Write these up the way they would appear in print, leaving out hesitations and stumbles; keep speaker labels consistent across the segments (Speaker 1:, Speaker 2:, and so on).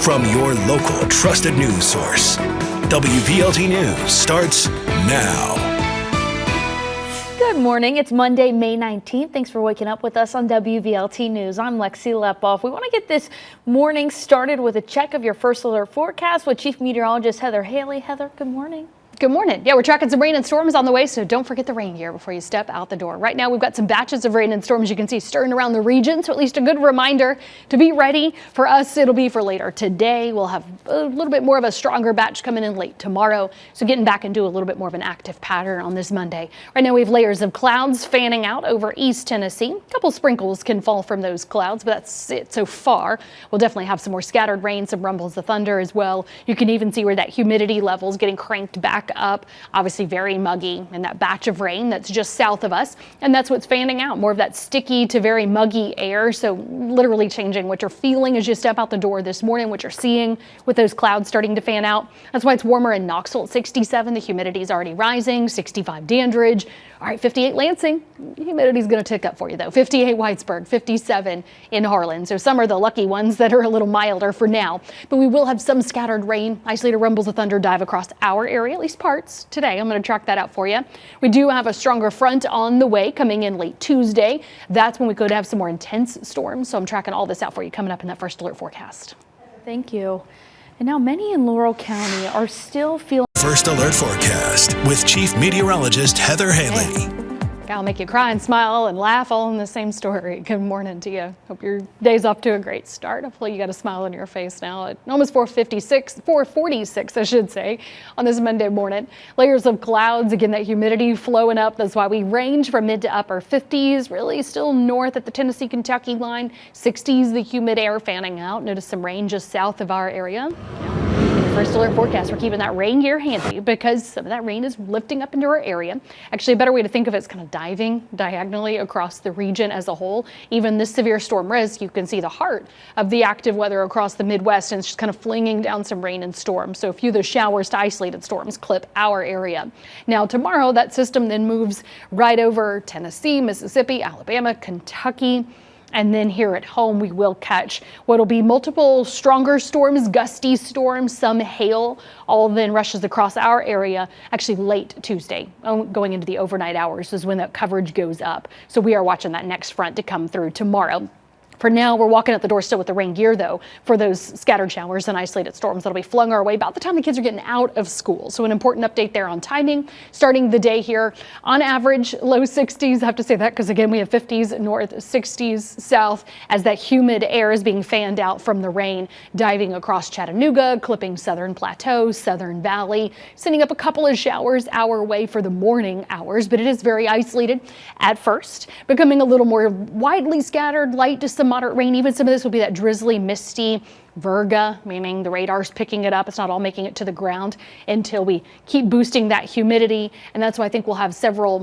Speaker 1: from your local trusted news source. WVLT News starts now.
Speaker 2: Good morning. It's Monday, May 19th. Thanks for waking up with us on WVLT News. I'm Lexi Lepoff. We want to get this morning started with a check of your first alert forecast with Chief Meteorologist Heather Haley. Heather, good morning.
Speaker 3: Good morning. Yeah, we're tracking some rain and storms on the way, so don't forget the rain gear before you step out the door. Right now, we've got some batches of rain and storms you can see stirring around the region, so at least a good reminder to be ready. For us, it'll be for later today. We'll have a little bit more of a stronger batch coming in late tomorrow, so getting back into a little bit more of an active pattern on this Monday. Right now, we have layers of clouds fanning out over East Tennessee. A couple sprinkles can fall from those clouds, but that's it so far. We'll definitely have some more scattered rain, some rumbles of thunder as well. You can even see where that humidity level is getting cranked back up. Obviously very muggy in that batch of rain that's just south of us, and that's what's fanning out, more of that sticky to very muggy air. So literally changing what you're feeling as you step out the door this morning, what you're seeing with those clouds starting to fan out. That's why it's warmer in Knoxville at 67. The humidity is already rising. 65 Dandridge. All right, 58 Lansing. Humidity is going to tick up for you though. 58 Whitesburg, 57 in Harlan. So some are the lucky ones that are a little milder for now, but we will have some scattered rain, isolated rumbles of thunder dive across our area, at least parts today. I'm going to track that out for you. We do have a stronger front on the way coming in late Tuesday. That's when we could have some more intense storms. So I'm tracking all this out for you coming up in that first alert forecast.
Speaker 2: Thank you. And now many in Laurel County are still feeling
Speaker 1: First alert forecast with Chief Meteorologist Heather Haley.
Speaker 3: I'll make you cry and smile and laugh all in the same story. Good morning to you. Hope your day's off to a great start. Hopefully you got a smile on your face now at almost 446, I should say, on this Monday morning. Layers of clouds, again, that humidity flowing up. That's why we range from mid to upper 50s, really still north at the Tennessee-Kentucky line. 60s, the humid air fanning out. Notice some rain just south of our area. First alert forecast, we're keeping that rain gear handy because some of that rain is lifting up into our area. Actually, a better way to think of it is kind of diving diagonally across the region as a whole. Even this severe storm risk, you can see the heart of the active weather across the Midwest, and it's just kind of flinging down some rain and storms. So a few of those showers to isolated storms clip our area. Now tomorrow, that system then moves right over Tennessee, Mississippi, Alabama, Kentucky. And then here at home, we will catch what'll be multiple stronger storms, gusty storms, some hail, all then rushes across our area. Actually late Tuesday, going into the overnight hours is when that coverage goes up. So we are watching that next front to come through tomorrow. For now, we're walking out the door still with the rain gear, though, for those scattered showers and isolated storms that'll be flung our way about the time the kids are getting out of school. So an important update there on timing. Starting the day here, on average, low 60s. I have to say that because, again, we have 50s north, 60s south as that humid air is being fanned out from the rain, diving across Chattanooga, clipping southern plateau, southern valley, sending up a couple of showers our way for the morning hours. But it is very isolated at first, becoming a little more widely scattered, light to some moderate rain. Even some of this will be that drizzly, misty virga, meaning the radar's picking it up. It's not all making it to the ground until we keep boosting that humidity. And that's why I think we'll have several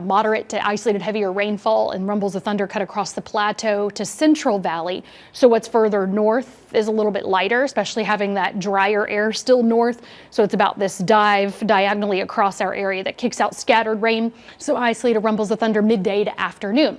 Speaker 3: moderate to isolated heavier rainfall and rumbles of thunder cut across the plateau to Central Valley. So what's further north is a little bit lighter, especially having that drier air still north. So it's about this dive diagonally across our area that kicks out scattered rain. So isolated rumbles of thunder midday to afternoon.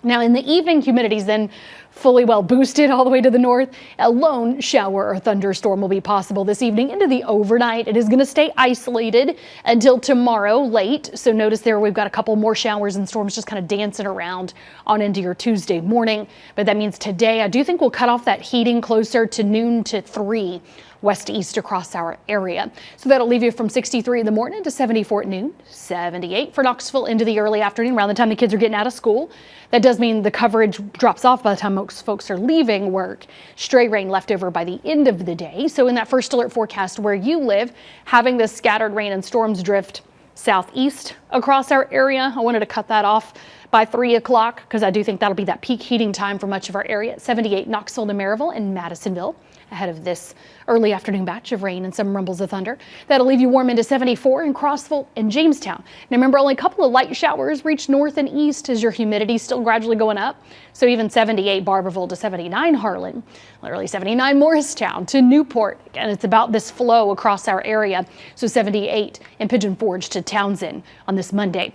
Speaker 3: Now in the evening, humidity is then fully well boosted all the way to the north. A lone shower or thunderstorm will be possible this evening into the overnight. It is going to stay isolated until tomorrow late. So notice there we've got a couple more showers and storms just kind of dancing around on into your Tuesday morning. But that means today I do think we'll cut off that heating closer to noon to 3 west to east across our area. So that'll leave you from 63 in the morning to 74 at noon, 78 for Knoxville into the early afternoon, around the time the kids are getting out of school. That does mean the coverage drops off by the time most folks are leaving work. Stray rain left over by the end of the day. So in that first alert forecast where you live, having this scattered rain and storms drift southeast across our area. I wanted to cut that off by 3 o'clock because I do think that'll be that peak heating time for much of our area. 78 Knoxville to Maryville and Madisonville ahead of this early afternoon batch of rain and some rumbles of thunder. That'll leave you warm into 74 in Crossville and Jamestown. Now remember, only a couple of light showers reach north and east as your humidity still gradually going up. So even 78 Barberville to 79 Harlan, literally 79 Morristown to Newport. And it's about this flow across our area. So 78 in Pigeon Forge to Townsend on this Monday.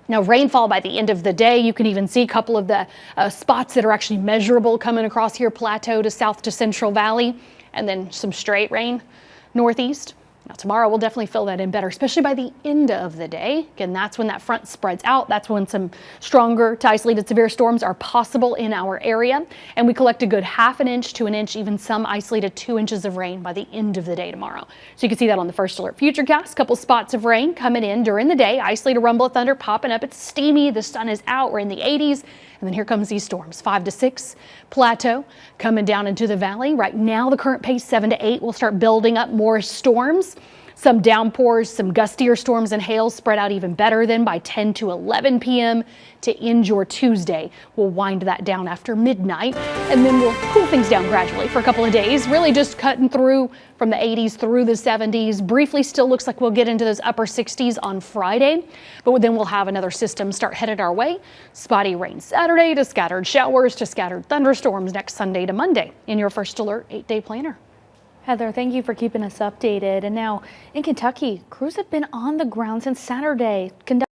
Speaker 3: Now rainfall by the end of the day, you can even see a couple of the spots that are actually measurable coming across here, Plateau to south to Central Valley. and then some straight rain northeast. Now tomorrow we'll definitely fill that in better, especially by the end of the day. Again, that's when that front spreads out. That's when some stronger to isolated severe storms are possible in our area. And we collect a good 1/2 inch to 1 inch, even some isolated 2 inches of rain by the end of the day tomorrow. So you can see that on the First Alert Futurecast. Couple spots of rain coming in during the day. Isolated rumble of thunder popping up. It's steamy. The sun is out. We're in the 80s. And then here comes these storms, 5 to 6, plateau coming down into the valley. Right now, the current pace 7 to 8 will start building up more storms. Some downpours, some gustier storms and hail spread out even better then by 10 to 11 p.m. to end your Tuesday. We'll wind that down after midnight, and then we'll cool things down gradually for a couple of days, really just cutting through from the 80s through the 70s. Briefly still looks like we'll get into those upper 60s on Friday, but then we'll have another system start headed our way. Spotty rain Saturday to scattered showers to scattered thunderstorms next Sunday to Monday in your First Alert 8-day planner.
Speaker 2: Heather, thank you for keeping us updated. And now in Kentucky, crews have been on the ground since Saturday,